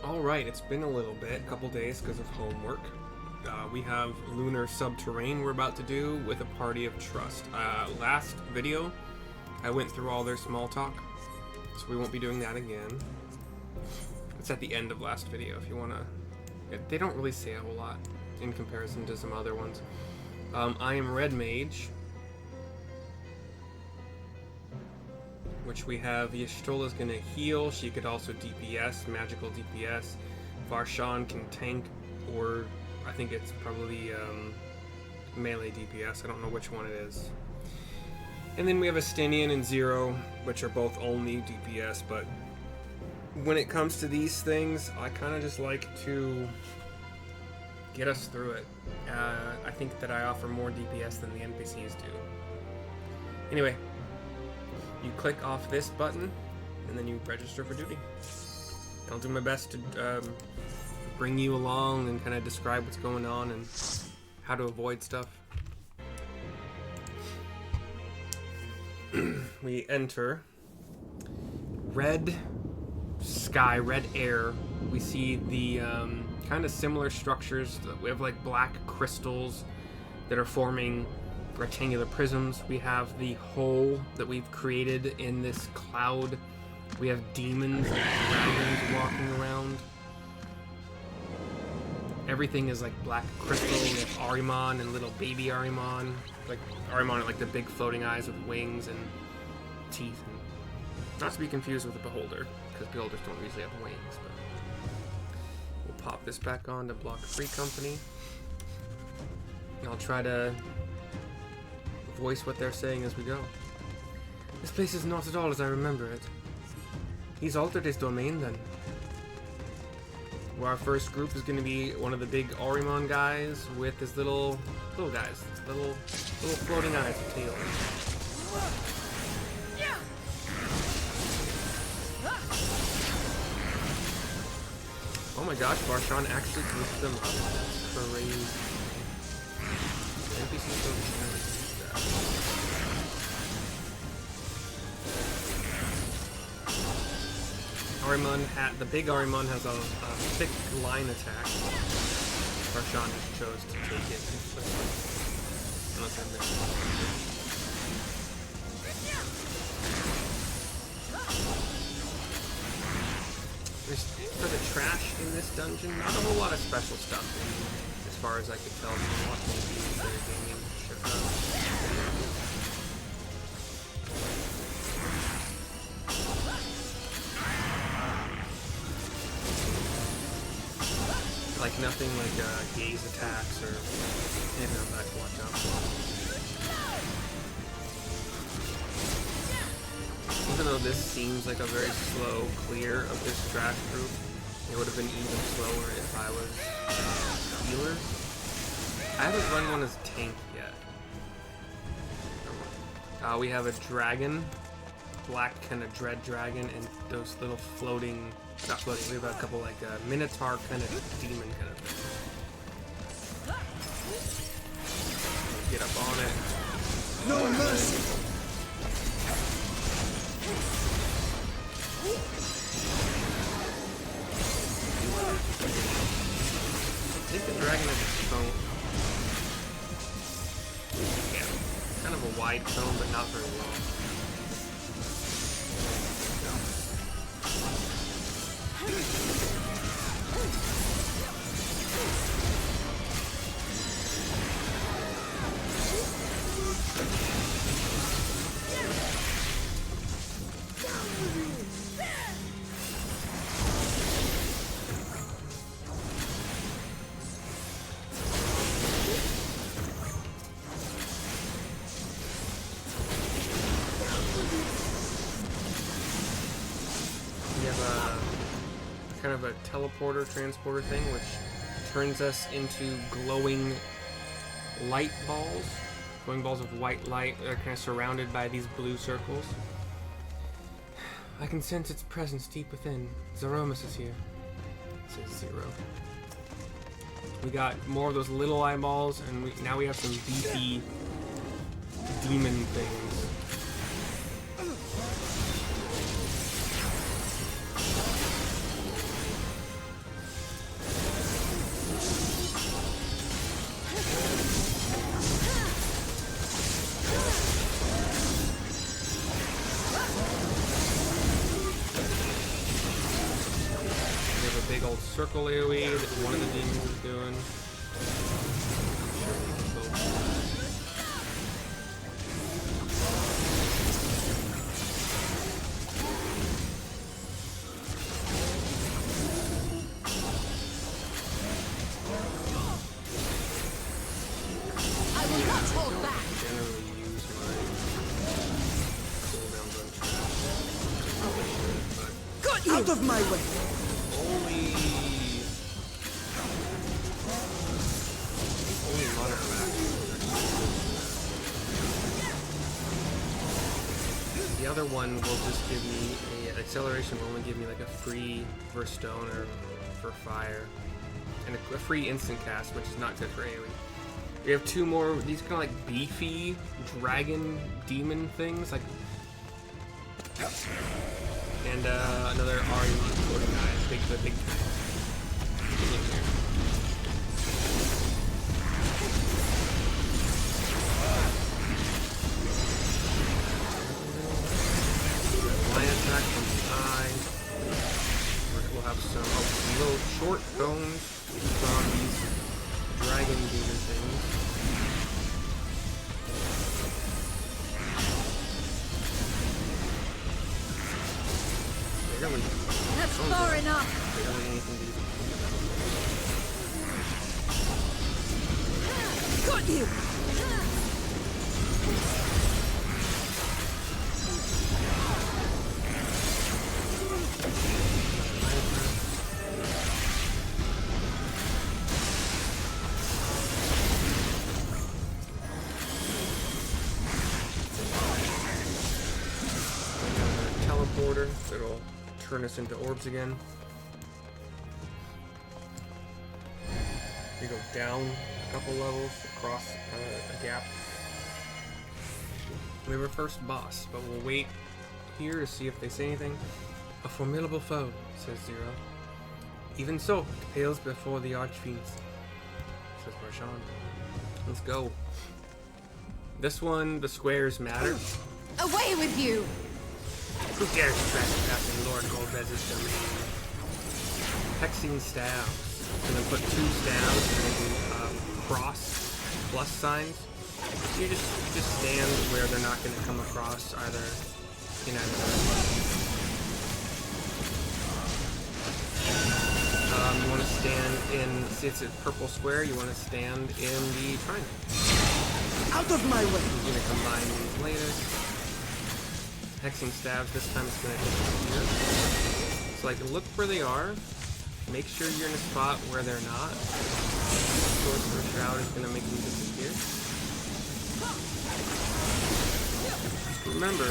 Alright, it's been a little bit, a couple days because of homework. We have Lunar Subterrane we're about to do with a party of trust. Last video, I went through all their small talk, so we won't be doing that again. It's at the end of last video if you want to... They don't really say a whole lot in comparison to some other ones. I am Red Mage, which we have Y'shtola's gonna heal. She could also DPS, magical DPS. Varshan can tank, or I think it's probably melee DPS. I don't know which one it is. And then we have Astinian and Zero, which are both only DPS, but when it comes to these things, I kind of just like to get us through it. I think that I offer more DPS than the NPCs do. Anyway, you click off this button, and then you register for duty. I'll do my best to bring you along and kind of describe what's going on and how to avoid stuff. We enter red sky, red air. We see the kind of similar structures. We have like black crystals that are forming rectangular prisms. We have the hole that we've created in this cloud. We have demons and dragons walking around. Everything is like black crystal. We have Ahriman and little baby Ahriman. Like Ahriman are like the big floating eyes with wings and teeth. And not to be confused with the Beholder, because Beholders don't usually have wings. But we'll pop this back on to block free company. And I'll try to voice what they're saying as we go. This place is not at all as I remember it. He's altered his domain then. Well, our first group is going to be one of the big Ahriman guys with his little guys, little floating eyes with tails. Oh my gosh, Varshan actually grouped them up. That's crazy. NPCs don't use that. The big Ahriman has a thick line attack. Varshan just chose to take it. Unless I missed it. For the trash in this dungeon, not a whole lot of special stuff, as far as I could tell from watching the gaming like nothing like gaze attacks or anything like that to watch out for. Even though this seems like a very slow clear of this trash group, it would have been even slower if I was healer. I haven't run one as tank yet. We have a dragon, black kind of dread dragon, and those little floating. Not floating, we have a couple like minotaur kind of demon kind of thing. Get up on it. No mercy! I think the dragon is a cone. Yeah, kind of a wide cone, but not very long. Kind of a teleporter transporter thing, which turns us into glowing light balls. Glowing balls of white light that are kind of surrounded by these blue circles. I can sense its presence deep within. Zeromus is here. It says Zero. We got more of those little eyeballs, and now we have some beefy demon things. big old circle AoE that one of the demons is doing. I'm sure we can both. Out of my way! Only modern The other one will just give me an acceleration, will only give me like a free burst stone or for fire, and a free instant cast, which is not good for AoE. We have two more, these kind of like beefy dragon demon things, like, and another Arion sort of guy, big guy. Line attack from the eye. We'll have some little short bones from these dragon demon things. That's far enough. Barely anything to do. Got you. Teleporter that'll turn us into orbs again. We go down a couple levels across a gap. We have our first boss, but we'll wait here to see if they say anything. A formidable foe, says Zero. Even so, it pales before the archfiends, says Marshawn. Let's go. This one, the squares matter. Away with you. Who dares trespass in Lord Golbez's domain? Hexing staves. And then put two staves and cross plus signs. So you just stand where they're not going to come across either in either direction. You want to stand in, see it's a purple square, you want to stand in the triangle. Out of my way! You're going to combine these later. Hexing stabs, this time it's going to disappear. So like, look where they are. Make sure you're in a spot where they're not. Sorcerer Shroud is going to make them disappear. Remember,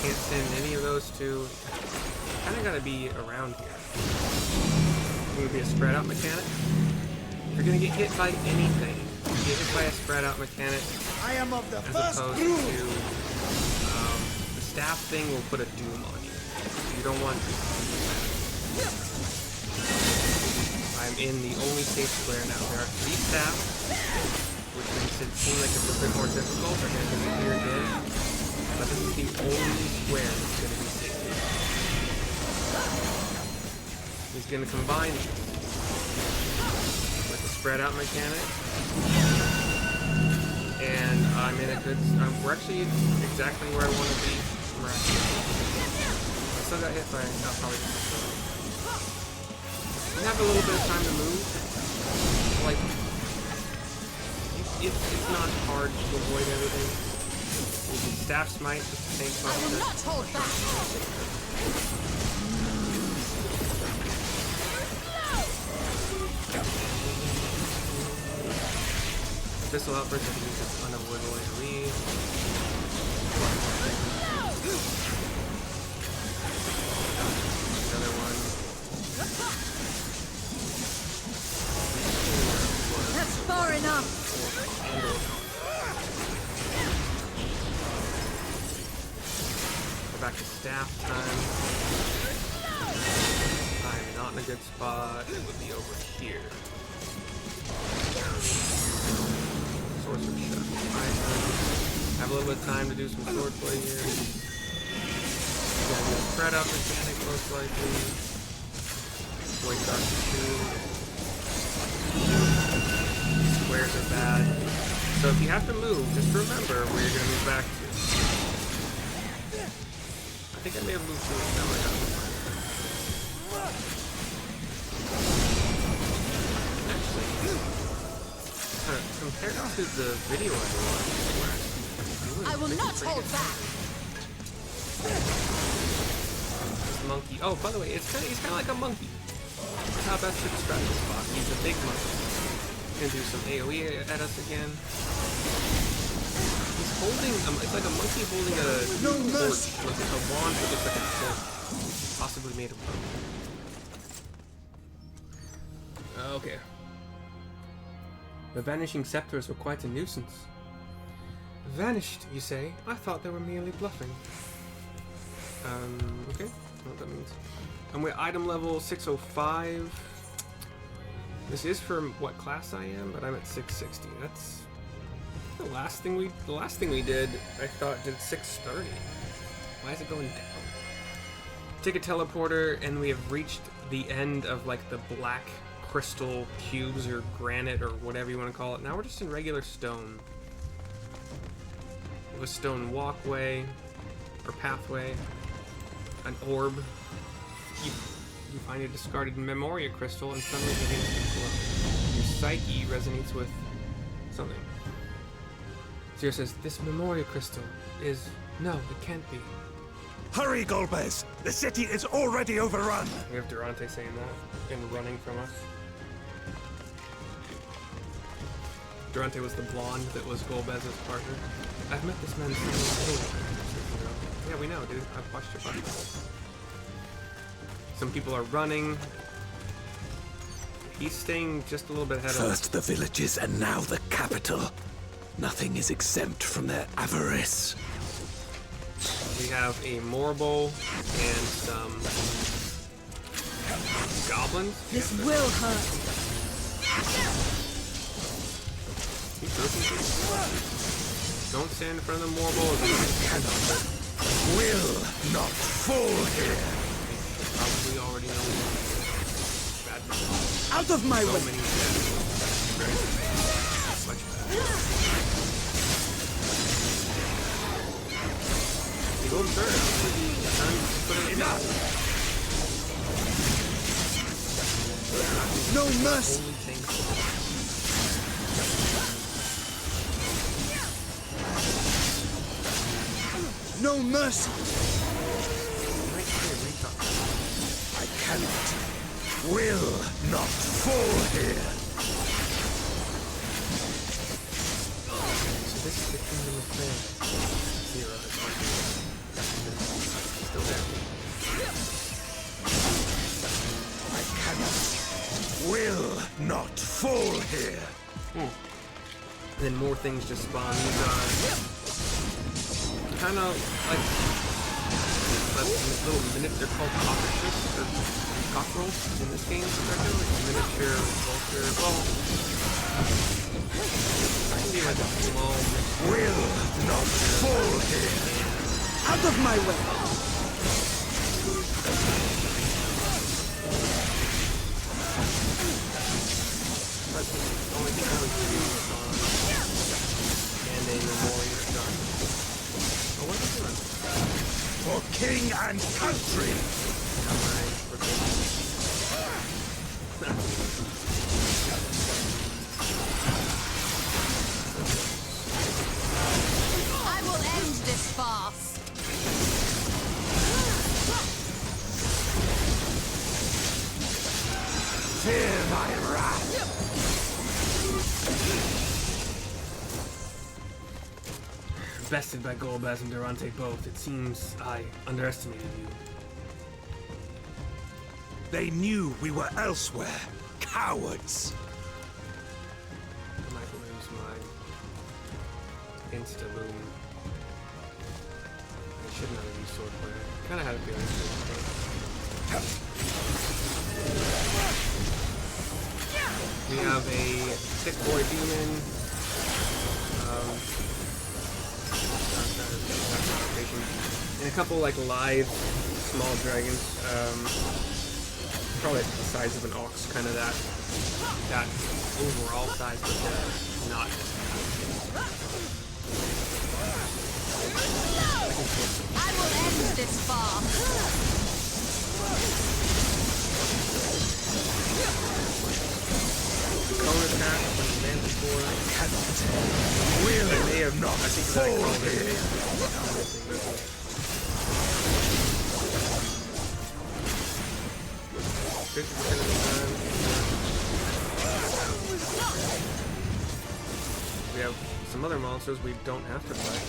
can't send any of those two. Kind of got to be around here. It's going to be a spread out mechanic. If you're going to get hit by anything, get hit by a spread out mechanic. I am of the as first opposed group. to the staff thing will put a doom on you. You don't want to do that. I'm in the only safe square now. There are 3 staffs, which makes it seem like it's a bit more difficult. They're going to disappear again. But this is the only square that's going to be safe. He's going to combine with the spread out mechanic. And I'm in a good... we're actually exactly where I want to be. I still got hit by... No, probably just... You have a little bit of time to move. Like, it's not hard to avoid everything. Staff smite, just the same I will not hold back. Abyssal Outburst, I think it's unavoidable AoE. Another one. That's far enough. We're back to staff time. I'm not in a good spot. It would be over here. Sorcerer Shot. Have a little bit of time to do some swordplay here. Gonna do a spread out mechanic most likely. Void Dark So if you have to move, just remember where you're going to move back to. I think I may have moved to it. No, I haven't. Actually, compared to the video I watched, I will not hold back. This monkey. Oh, by the way, he's kind of like a monkey. That's how best to describe this boss. He's a big monkey. Gonna do some AoE at us again. He's holding, it's like a monkey holding a torch, like a wand that looks like a sword, possibly made of bone. Okay. The vanishing scepters were quite a nuisance. Vanished, you say? I thought they were merely bluffing. Okay, I don't know what that means. And we're item level 605. This is for what class I am, but I'm at 660. That's the last thing we did. I thought did 630. Why is it going down? Take a teleporter, and we have reached the end of like the black crystal cubes or granite or whatever you want to call it. Now we're just in regular stone. We have a stone walkway or pathway, an orb. You find a discarded Memoria crystal and suddenly begins to glow. Your psyche resonates with something. Zero says, this Memoria crystal is... No, it can't be. Hurry, Golbez! The city is already overrun! We have Durante saying that and running from us. Durante was the blonde that was Golbez's partner. I've met this man before. Yeah, we know, dude. I've watched your podcast. Some people are running. He's staying just a little bit ahead of us. First the villages and now the capital. Nothing is exempt from their avarice. We have a Morble and some goblins. This will hurt. Don't stand in front of the Morble. Will not fall here. Probably already know. Bad. Out of my So way! many dead. Much bad. You go third. Time to put it enough. No mercy! Holy thing. No mercy! I cannot, will not fall here. So this is the kingdom of man. Zero has still there. I cannot, will not fall here. And then more things just spawn. These are kind of like little they're called cockroaches or cockerels in this game. They're kind of like a miniature vulture. Well, I can be like a small Will not fall here. Out of my way! but only two on and a Memoria stone. Oh, what is it? For king and country. I will end this farce. Fear my wrath. Bested by Golbez and Durante both, it seems I underestimated you. They knew we were elsewhere. Cowards. I might lose my insta-boom. I should not have used swordplay. Kind of had a feeling swordplay. We have a thick boy demon. And a couple like live small dragons. Probably the size of an ox, kind of that overall size, but not I will end this farce. Cone attack when the man before. Will I may have not I think that I fall called it. here. 50% of the time. We have some other monsters we don't have to fight,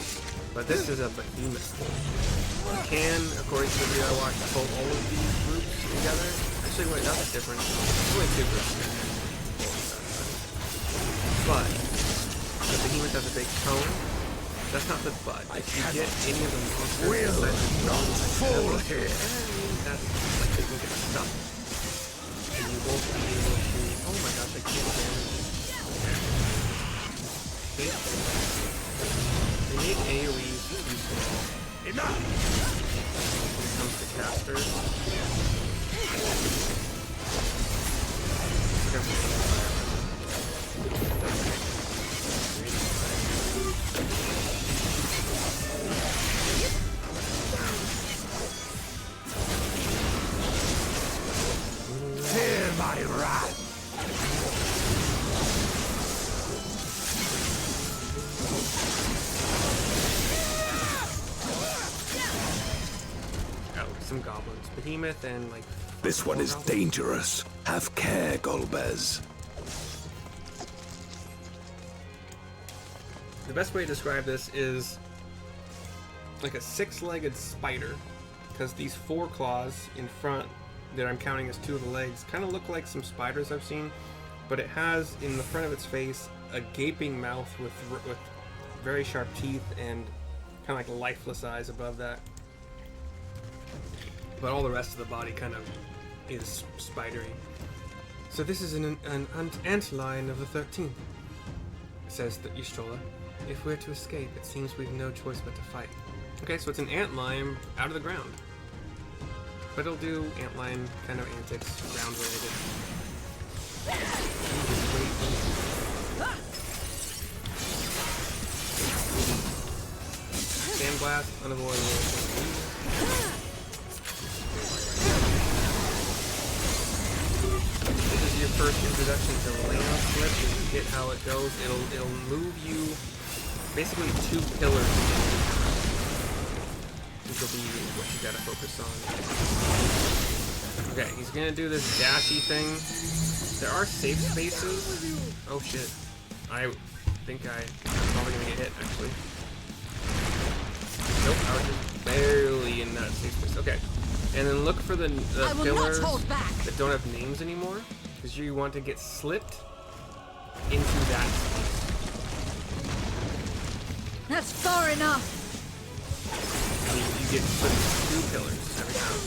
but this is a behemoth. You can, according to the video I watched, pull all of these groups together. Actually, wait, that's different. There's only 2 groups. But the behemoth has a big cone. That's not the bud. If you get any of the monsters Will not fall here. that's like they can get stuck. And you won't be able to. Oh my gosh, I can't damage. Okay. They made AoEs too small Enough! when it comes to casters. Fear my wrath! Oh, some goblins. Behemoth and like. This one is goblins. dangerous. Have care, Golbez. The best way to describe this is like a 6-legged spider, because these 4 claws in front that I'm counting as 2 of the legs kind of look like some spiders I've seen, but it has in the front of its face a gaping mouth with very sharp teeth and kind of like lifeless eyes above that. But all the rest of the body kind of is spidery. So this is an antlion of the 13th, says the Y'shtola. If we're to escape, it seems we've no choice but to fight. Okay, so it's an antlion out of the ground. But it'll do antlion kind of antics, ground related. Sandblast, unavoidable. This is your first introduction to Lana Flip. If you get how it goes, it'll move you basically 2 pillars. Which will be what you gotta focus on. Okay, he's gonna do this dashy thing. There are safe spaces. Oh shit. I think I'm probably gonna get hit actually. Nope, I was just barely in that safe space. Okay. And then look for the pillars that don't have names anymore, because you want to get slipped into that space. That's far enough. You get slipped 2 pillars every time.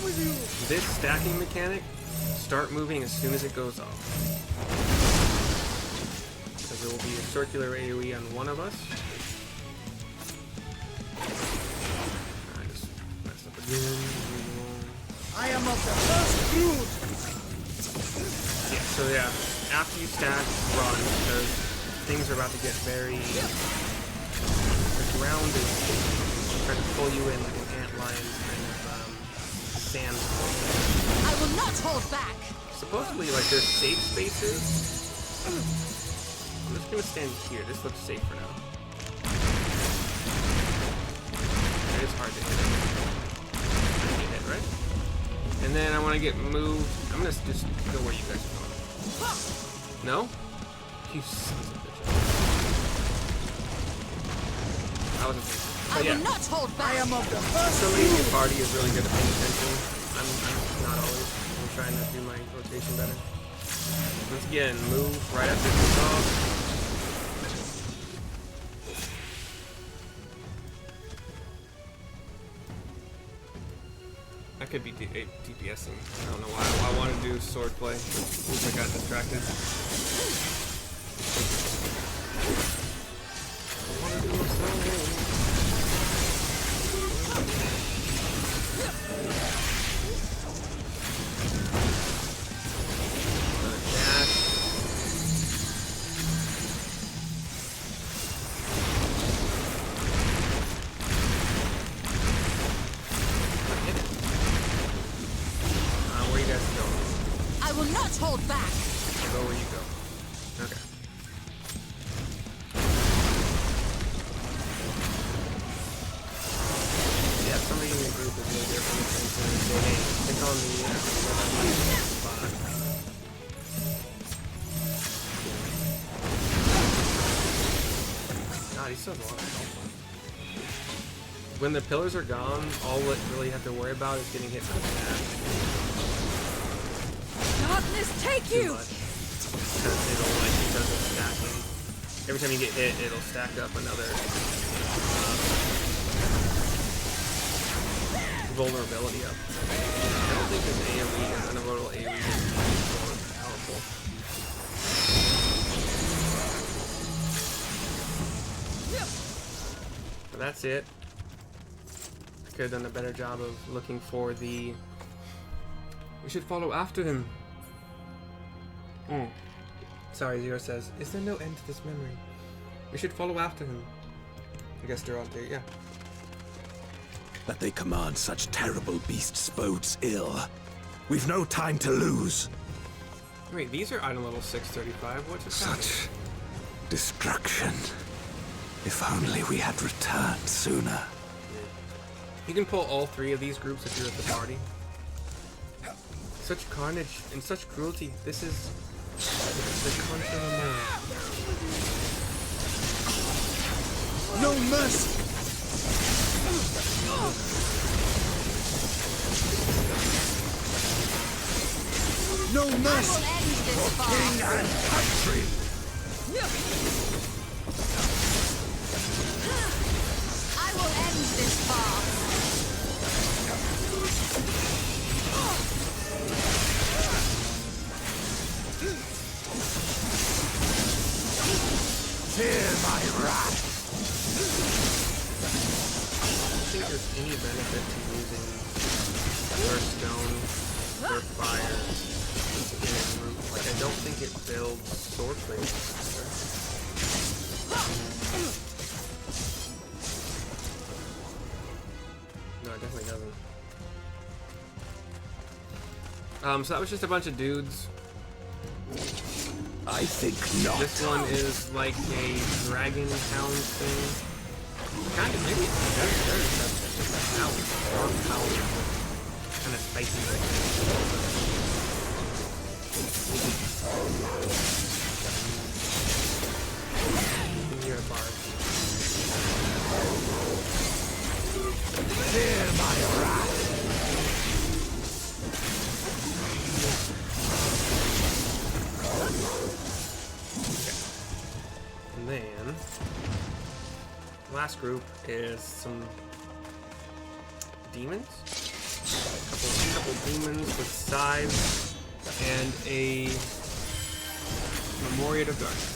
This stacking mechanic, start moving as soon as it goes off. Because there will be a circular AoE on one of us. I just messed up again. I am of the first brood. Yeah, so yeah, after you stack, run, because things are about to get very... The ground is trying to pull you in like an antlion kind of sand. I will not hold back. Supposedly, like, there's safe spaces. I'm just gonna stand here. This looks safe for now. It is hard to hit it. I can hit, right? And then I want to get moved. I'm gonna just go where you guys are going. No? You sons of bitches. I wasn't thinking. I But yeah, will not hold back. I am of the first somebody in brood. your party is really good at paying attention. I'm not always. I'm trying to do my rotation better. Once again, move right after this off. I could be DPSing. I don't know why. I want to do swordplay. Oops, I got distracted. I want to do a sword. hold back. Go where you go. Okay. Yeah, somebody in the group is really different and say, hey, pick on the spot. God, he still has a lot of health. When the pillars are gone, all we really have to worry about is getting hit with that. Darkness, take you! Because it does the stacking. Every time you get hit, it'll stack up another vulnerability up. I don't think his AoE and unavoidable AoE is more powerful. But that's it. I could have done a better job of looking for the... We should follow after him. Sorry, Zero says, is there no end to this memory? We should follow after him. I guess Durante, yeah. That they command such terrible beasts bodes ill. We've no time to lose. Wait, these are item level 635. What just happened? Such destruction. If only we had returned sooner. You can pull all three of these groups if you're at the party. Such carnage and such cruelty. This is the Contramemoria. No mercy! No I will mercy! end this King far. and country! I will end this far. Fear my wrath! I don't think there's any benefit to using Earth Stone or Fire in a group. Like, I don't think it builds sword plate. No, it definitely doesn't. So that was just a bunch of dudes. I think not. This one is like a dragon hound thing. Kind of, maybe it's just a hound. Dark hound. Kind of spicy like You can hear a bark. Fear my wrath! And then, last group is some demons. A couple demons with scythes and a Memoria of Darkness.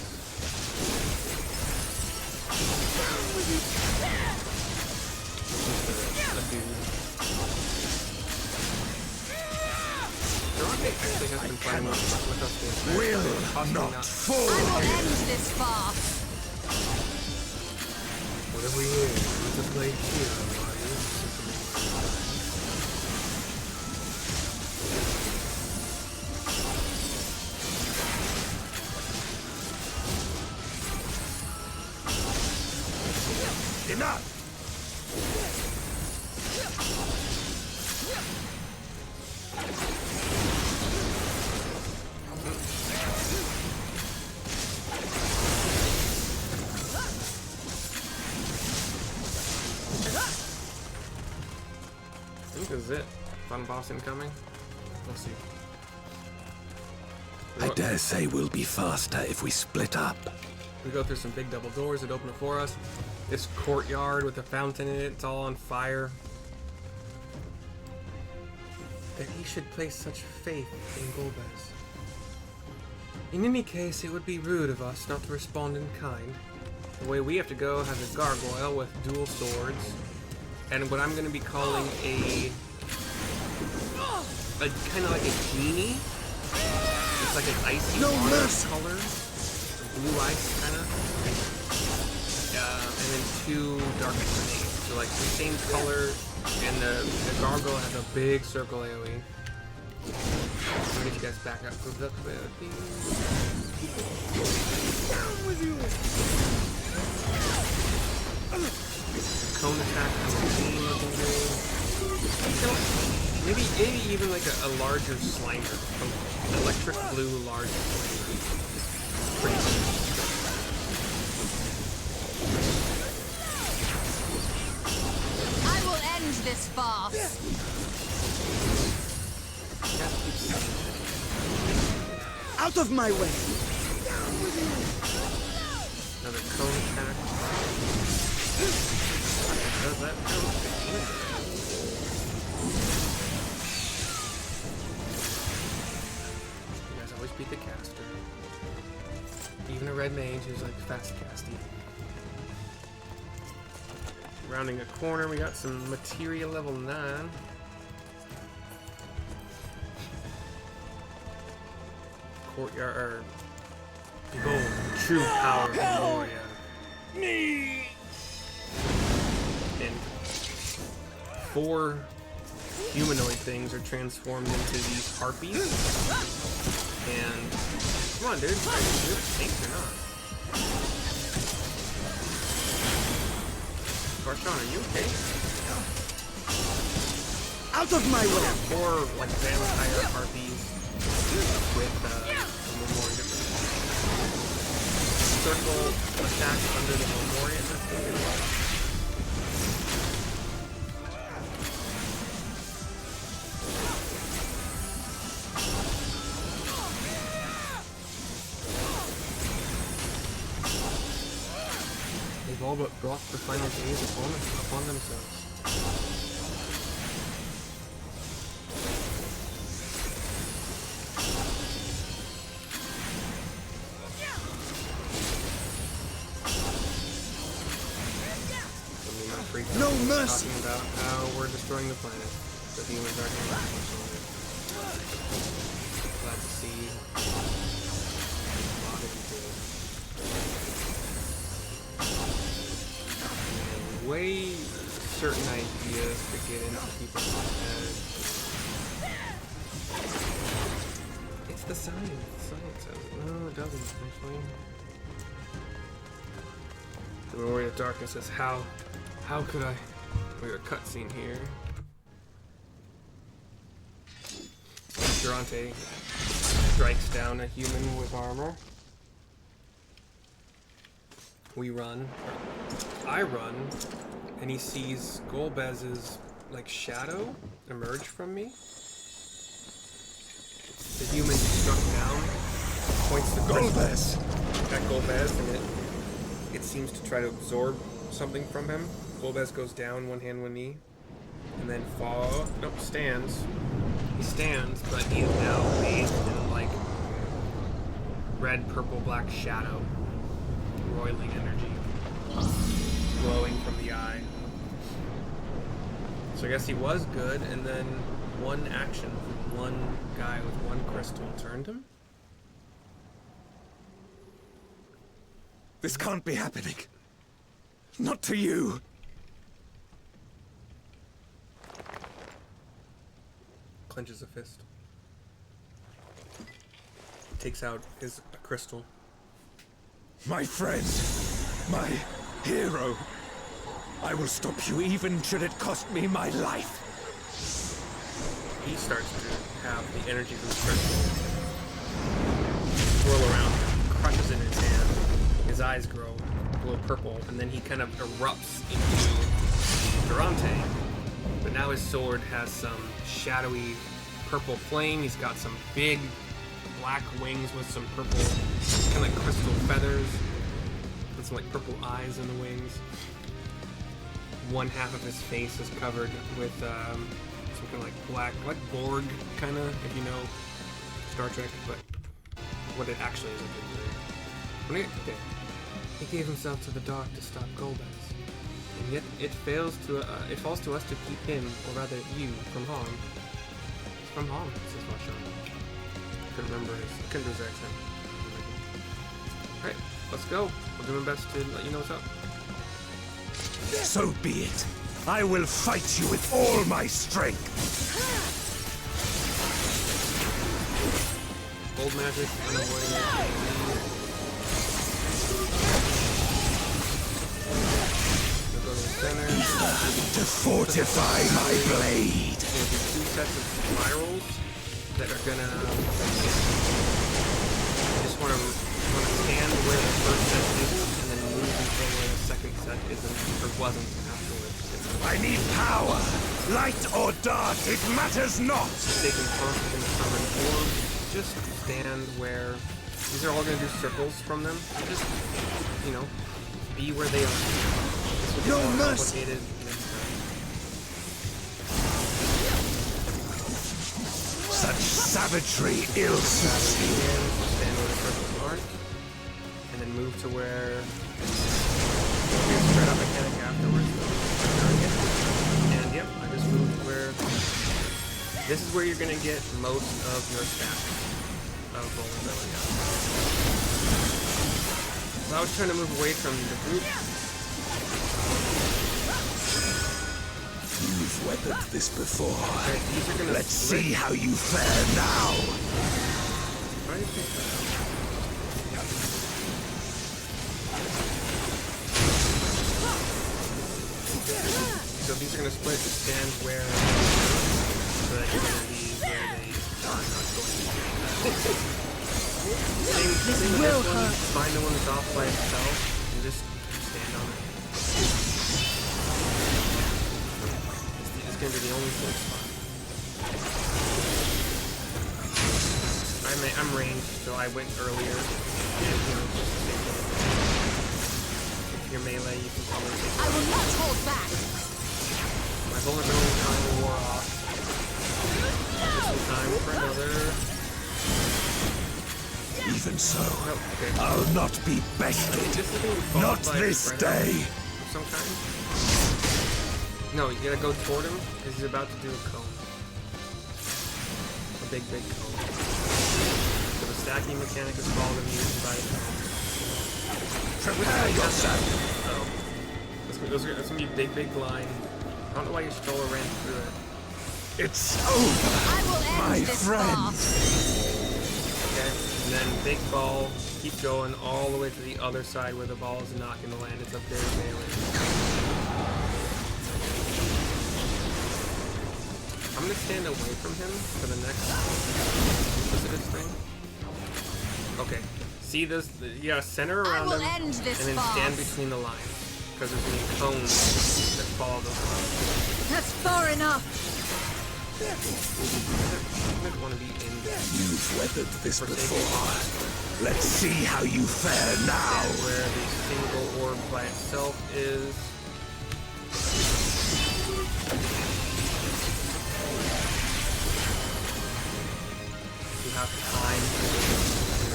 Just a dude. Durante actually has been fighting with us this match. Will Possibly not I fall! will end this far. Whatever he is, he's a blade here, Enough! I think this is it. Final boss incoming. We'll see. I dare say we'll be faster if we split up. We go through some big double doors that open it for us. This courtyard with a fountain in it, it's all on fire. That he should place such faith in Golbez. In any case, it would be rude of us not to respond in kind. The way we have to go has a gargoyle with dual swords, and what I'm going to be calling a kind of like a genie. It's like an icy No water mercy. color, blue ice kind of, and then two dark grenades. So like the same color, and the gargoyle has a big circle AoE. I'll get you guys back up for the down with you. Cone attack on the team looking good. Maybe even like a larger Slimer. Electric blue large Slimer. Pretty cool. I will end this farce. Out of my way! Another cone attack. Does that You guys always beat the caster. Even a red mage who's like fast casty. Rounding a corner, we got some materia level 9. Courtyard, or gold, true power of Memoria. Me! And 4 humanoid things are transformed into these harpies. And come on, dude, are you tanks or not? Varshawn, are you okay? Out of my way! 4 like vampire harpies with Memoria. Circle attack under the Memoria. They've all but brought the final days upon themselves. No mercy! Talking about how we're destroying the planet. The humans aren't going to destroy it. Glad to see a lot of and way certain ideas to get into people's heads. It's the science. The science says it. No, it doesn't, actually. The Memoria of Darkness says, how could I? We got a cutscene here. Durante strikes down a human with armor. We run. I run, and he sees Golbez's like shadow emerge from me. The human struck down points the Golbez! at Golbez, and it seems to try to absorb something from him. Golbez goes down, one hand, one knee, and then stands. He stands, but he is now bathed in like red, purple, black shadow, roiling energy, glowing from the eye. So I guess he was good, and then one action from one guy with one crystal turned him. This can't be happening. Not to you. Clenches a fist. Takes out his crystal. My friend. My hero. I will stop you even should it cost me my life. He starts to have the energy from the crystal swirl around him, crushes it in his hand. His eyes glow purple, and then he kind of erupts into Durante. But now his sword has some shadowy purple flame. He's got some big black wings with some purple, kind of like crystal feathers, with some like purple eyes in the wings. One half of his face is covered with some kind of like black, like Borg kind of, if you know Star Trek, but what it actually is, I think. Okay. He gave himself to the dark to stop Golbez, and yet it falls to us to keep him, or rather you, from harm. From harm, says Varshawn. I couldn't remember I couldn't do his accent. Alright, let's go. We'll do my best to let you know what's up. So be it. I will fight you with all my strength. Gold magic, unavoidable. We'll go to the center. To fortify my blade. There'll be 2 sets of spirals that are gonna. Just want to stand where the first set is, and then move until where the second set isn't or wasn't afterwards. I need power. Light or dark, it matters not. They can function from an orb. Just stand where. These are all gonna do circles from them. Just, you know, be where they are. This will be No more mercy. complicated next time. Such savagery ill-suits me. Again, stand where the circles aren't, and then move to where there'll be a spread out mechanic afterwards. And yep, I just moved where. This is where you're gonna get most of your stats of vulnerability. So I was trying to move away from the group. You've weathered this before. Okay, these are gonna Let's split. see how you fare now. Try to pick that up. So these are gonna split to stand where, so that you're gonna be where they are not going to be. Same with this one. Find the one that's off by itself and just stand on it. It's gonna be the only safe spot. I'm ranged, so I went earlier. And, you know, just stay there. If you're melee, you can probably take I will not hold back. my vulnerability finally wore off. Just in time for another. Even so, Oh, okay. I'll not be bested. This is gonna be followed Not by a this spread day. of some kind. No, you gotta go toward him because he's about to do a cone. A big cone. So the stacking mechanic is called immune by the cone. Prepare yourself. Oh. That's gonna be a big line. I don't know why your stroller ran through it. It's over, I will end my this friend. fast. Okay, and then big ball, keep going all the way to the other side where the ball is not going to land. It's up there melee. I'm going to stand away from him for the next this thing. Okay, see this? You gotta center I around will him end this and then stand farce. between the lines because there's going to be cones that follow those lines. That's far enough. I might want to be in You've weathered this for before. Let's see how you fare now. where the single orb by itself is. You have to climb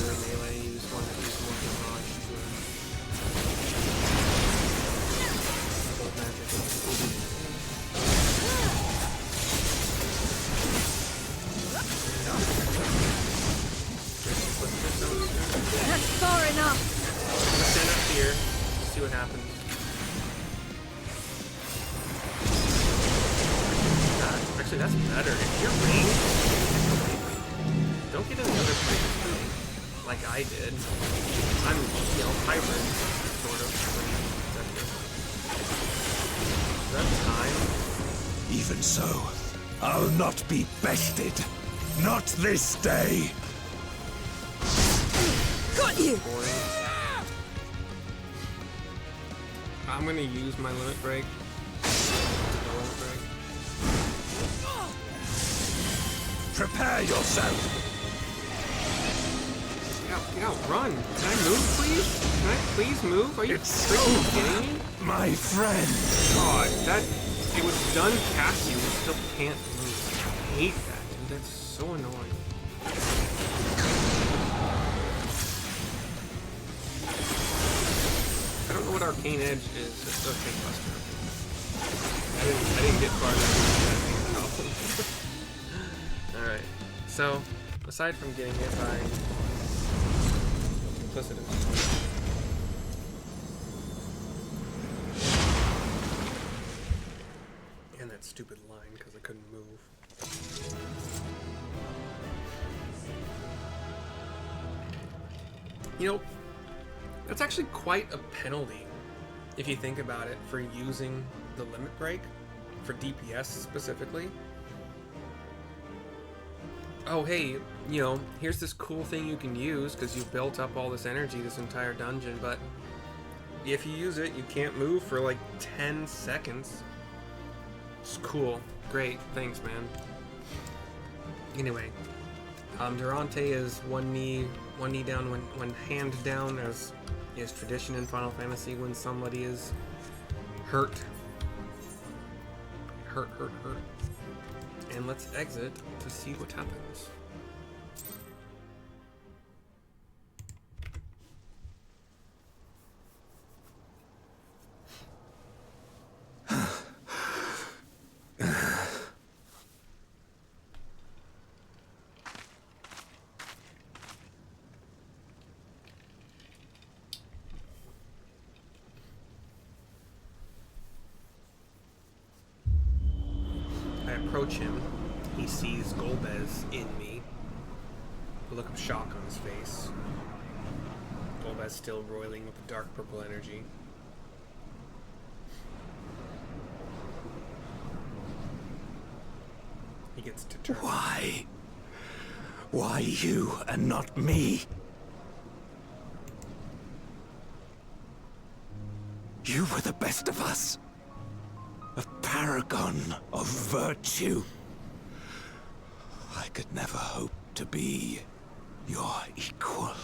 your melee. You just want to do some more barrage to it. Gold magic. That's far enough. Stand up here. See what happens. Actually, that's better. If you're ranged, don't get in the other places like I did. I'm, you know, hybrid, sort of. That's time. Even so, I'll not be bested. Not this day. Got you! I'm gonna use my limit break. Prepare yourself. Get out, run! Can I move, please? Can I please move? Are you It's freaking kidding me? My friend. God, it was done past you, you still can't move. I hate that, dude. That's so annoying. I don't know what Arcane Edge is. It's okay, Buster. I didn't get far enough. Alright, so, aside from getting hit by Duplicitous, and that stupid line because I couldn't move. You know, that's actually quite a penalty if you think about it for using the limit break for DPS specifically. Oh, hey, you know, here's this cool thing you can use because you've built up all this energy this entire dungeon, but if you use it, you can't move for like 10 seconds. It's cool. Great. Thanks, man. Anyway, Durante is one knee down, one hand down, as is tradition in Final Fantasy when somebody is hurt. Hurt. And let's exit to see what happens. I approach him. He sees Golbez in me. A look of shock on his face. Golbez still roiling with the dark purple energy. He gets determined. Why? Why you and not me? You were the best of us. A paragon of virtue. I could never hope to be your equal.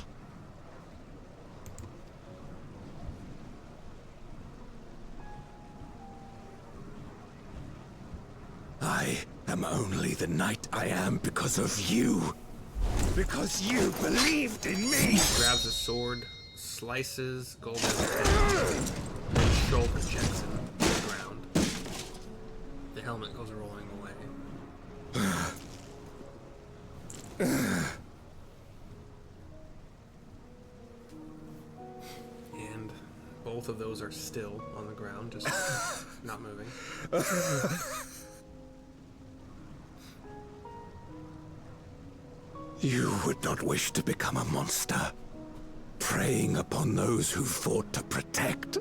I am only the knight I am because of you. Because you believed in me! Grabs a sword, slices Golbez's head, and shoulder checks him to the ground. The helmet goes rolling away. And both of those are still on the ground, just not moving. You would not wish to become a monster, preying upon those who fought to protect.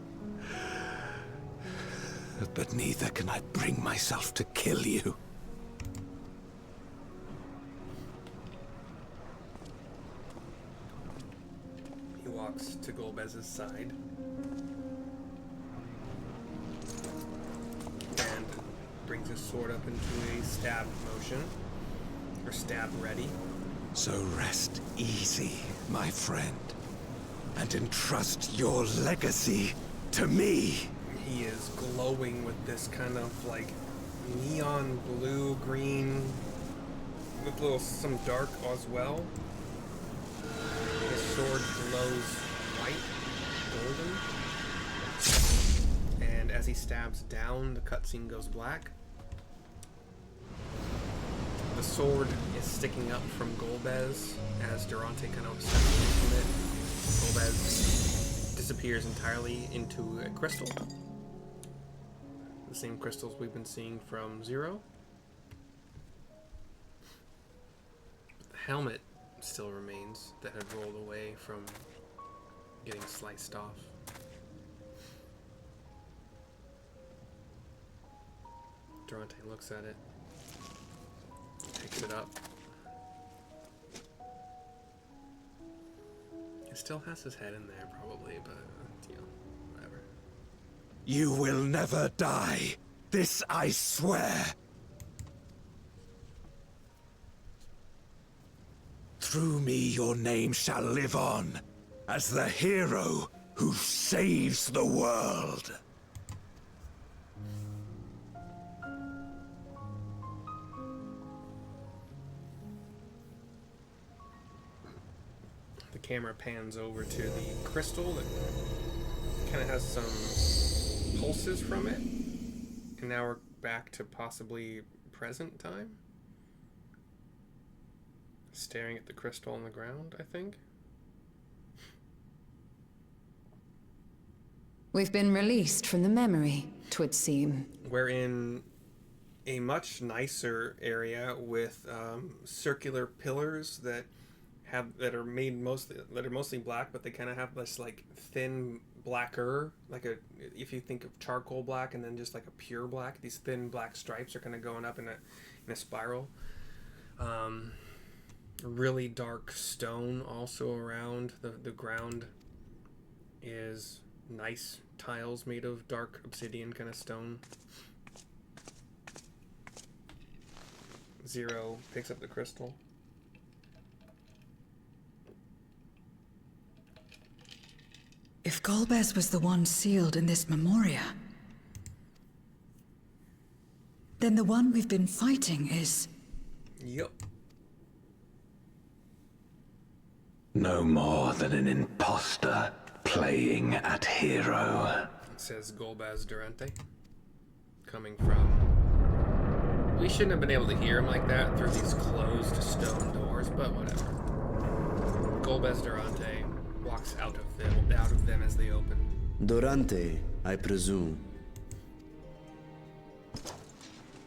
But neither can I bring myself to kill you. He walks to Golbez's side and brings his sword up into a stab motion, or stab ready. So rest easy, my friend, and entrust your legacy to me. He is glowing with this kind of like neon blue green with some dark as well. His sword glows white, golden, and as he stabs down, the cutscene goes black. The sword is sticking up from Golbez as Durante kind of steps away from it. Golbez disappears entirely into a crystal. The same crystals we've been seeing from Zero. But the helmet still remains that had rolled away from getting sliced off. Durante looks at it. Picks it up. It still has his head in there, probably, but, you know, whatever. You will never die. This I swear. Through me your name shall live on as the hero who saves the world. The camera pans over to the crystal that kind of has some pulses from it. And now we're back to possibly present time. Staring at the crystal on the ground, I think. We've been released from the memory, 'twould seem. We're in a much nicer area with circular pillars that that are mostly black, but they kind of have this like thin blacker, like if you think of charcoal black and then just like a pure black, these thin black stripes are kind of going up in a spiral. Really dark stone also around the ground is nice tiles made of dark obsidian kind of stone. Zero picks up the crystal. If Golbez was the one sealed in this memoria, then the one we've been fighting is... Yep. No more than an imposter playing at hero. Says Golbez Durante. Coming from... We shouldn't have been able to hear him like that through these closed stone doors, but whatever. Golbez Durante walks out of them as they open. Durante, I presume.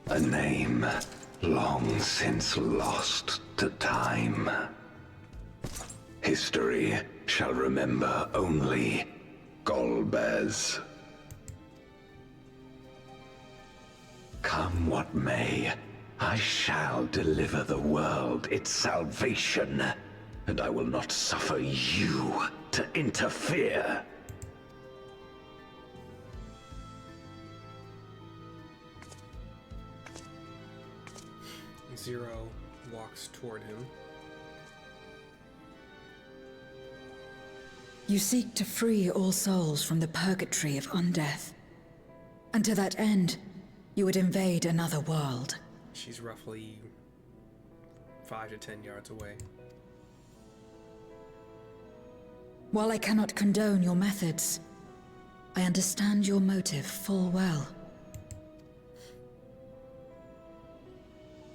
A name long since lost to time. History shall remember only Golbez. Come what may, I shall deliver the world its salvation, and I will not suffer you to interfere. Zero walks toward him. You seek to free all souls from the purgatory of undeath. And to that end, you would invade another world. She's roughly 5 to 10 yards away. While I cannot condone your methods, I understand your motive full well.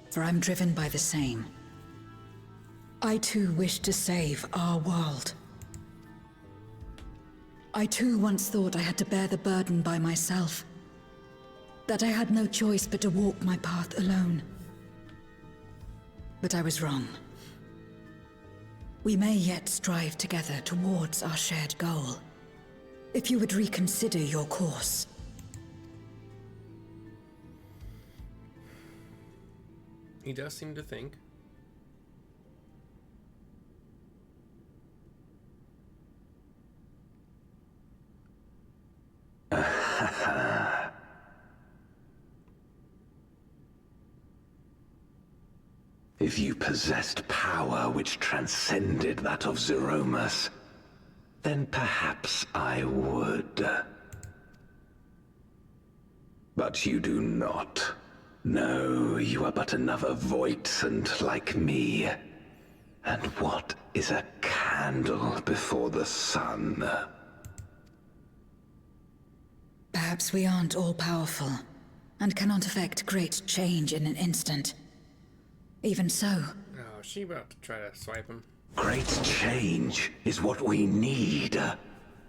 For I'm driven by the same. I too wish to save our world. I too once thought I had to bear the burden by myself. That I had no choice but to walk my path alone. But I was wrong. We may yet strive together towards our shared goal. If you would reconsider your course. He does seem to think. If you possessed power which transcended that of Zeromus, then perhaps I would. But you do not. No, you are but another Voidsent like me. And what is a candle before the sun? Perhaps we aren't all-powerful, and cannot effect great change in an instant. Even so... Oh, is she about to try to swipe him? Great change is what we need.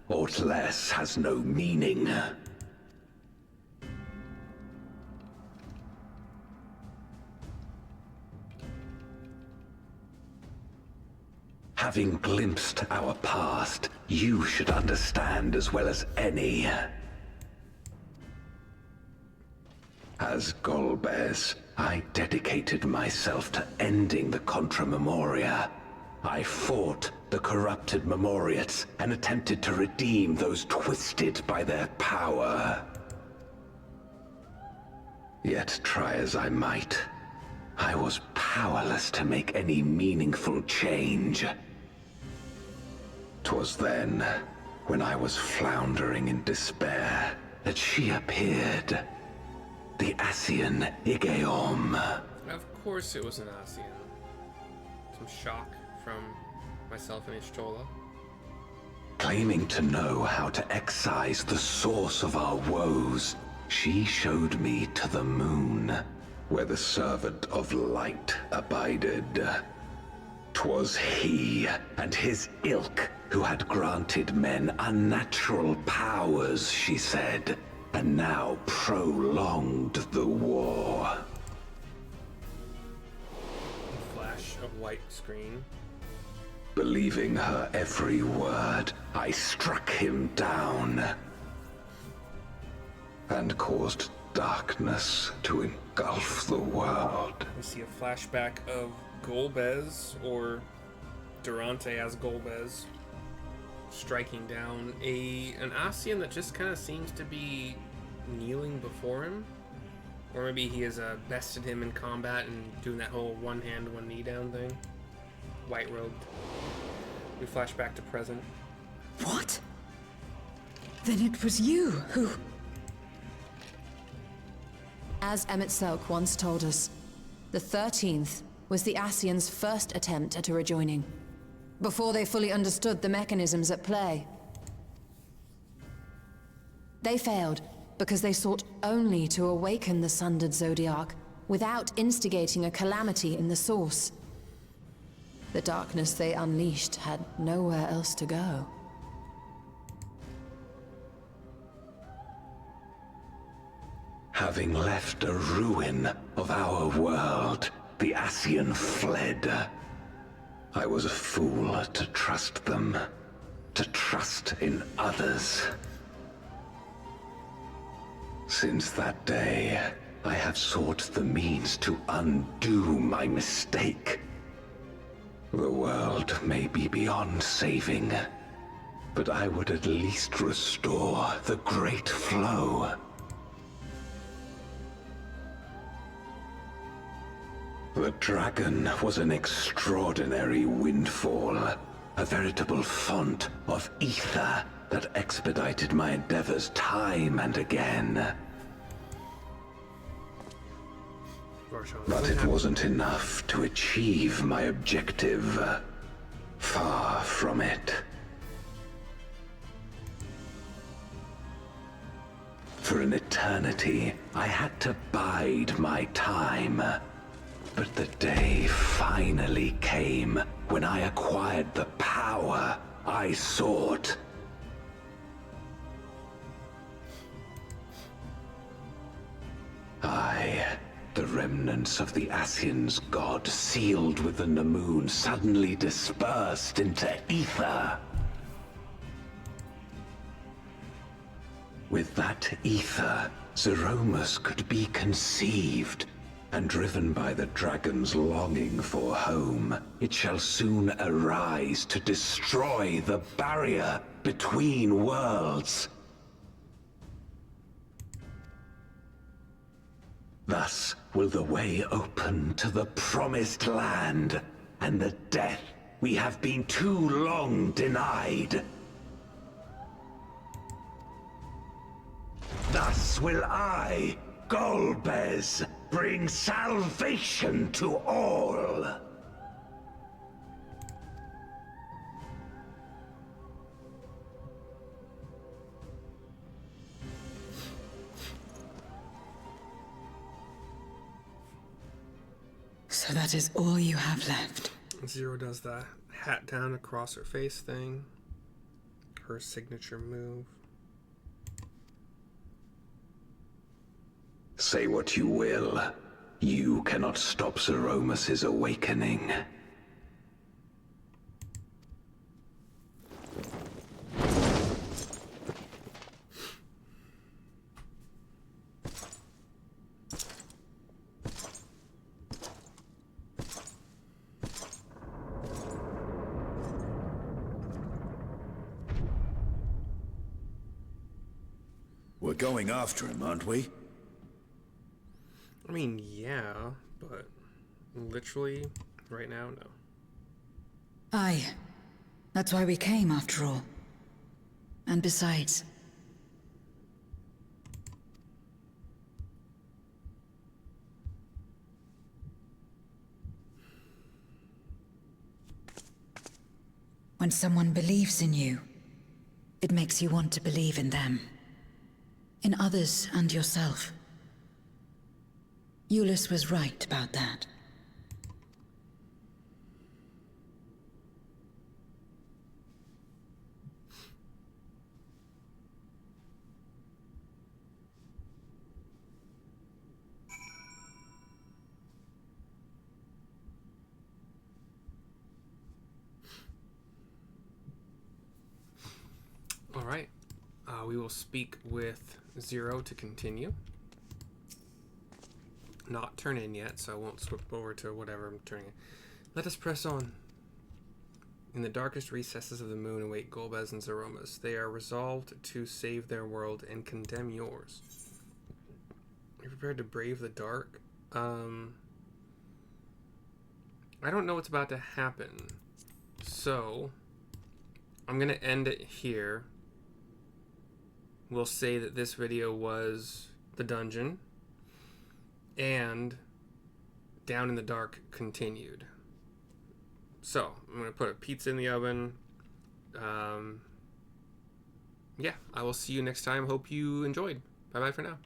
Aught less has no meaning. Having glimpsed our past, you should understand as well as any. As Golbez, I dedicated myself to ending the Contramemoria. I fought the corrupted Memoriates and attempted to redeem those twisted by their power. Yet try as I might, I was powerless to make any meaningful change. 'Twas then, when I was floundering in despair, that she appeared. The Asian Igeom. Of course it was an ASEAN. Some shock from myself and Ishtola. Claiming to know how to excise the source of our woes, she showed me to the moon, where the servant of light abided. 'Twas he and his ilk who had granted men unnatural powers, she said, and now prolonged the war. Flash of white screen. Believing her every word, I struck him down and caused darkness to engulf the world. We see a flashback of Golbez, or Durante as Golbez, striking down an Ascian that just kind of seems to be kneeling before him. Or maybe he has bested him in combat and doing that whole one hand, one knee down thing. White robed. We flash back to present. What? Then it was you who... As Emmett Selk once told us, the 13th was the Ascians' first attempt at a rejoining, before they fully understood the mechanisms at play. They failed because they sought only to awaken the sundered Zodiac without instigating a calamity in the source. The darkness they unleashed had nowhere else to go. Having left a ruin of our world, the Ascian fled. I was a fool to trust them, to trust in others. Since that day, I have sought the means to undo my mistake. The world may be beyond saving, but I would at least restore the Great Flow. The dragon was an extraordinary windfall, a veritable font of ether that expedited my endeavors time and again. But it wasn't enough to achieve my objective. Far from it. For an eternity, I had to bide my time. But the day finally came when I acquired the power I sought. The remnants of the Ascians' god, sealed within the moon, suddenly dispersed into ether. With that ether, Zeromus could be conceived, and driven by the dragon's longing for home, it shall soon arise to destroy the barrier between worlds. Thus will the way open to the promised land, and the death we have been too long denied. Thus will I, Golbez, bring salvation to all. So that is all you have left. Zero does the hat down across her face thing. Her signature move. Say what you will. You cannot stop Zeromus' awakening. We're going after him, aren't we? I mean, yeah, but literally, right now, no. Aye. That's why we came, after all. And besides... when someone believes in you, it makes you want to believe in them. In others and yourself. Euless was right about that. Alright. We will speak with Zero to continue. Not turn in yet, so I won't swip over to whatever I'm turning in. Let us press on. In the darkest recesses of the moon await Golbez and Zeromas. They are resolved to save their world and condemn yours. You're prepared to brave the dark? I don't know what's about to happen. So, I'm going to end it here. We'll say that this video was the dungeon. And Down in the Dark continued. So, I'm going to put a pizza in the oven. Yeah, I will see you next time. Hope you enjoyed. Bye-bye for now.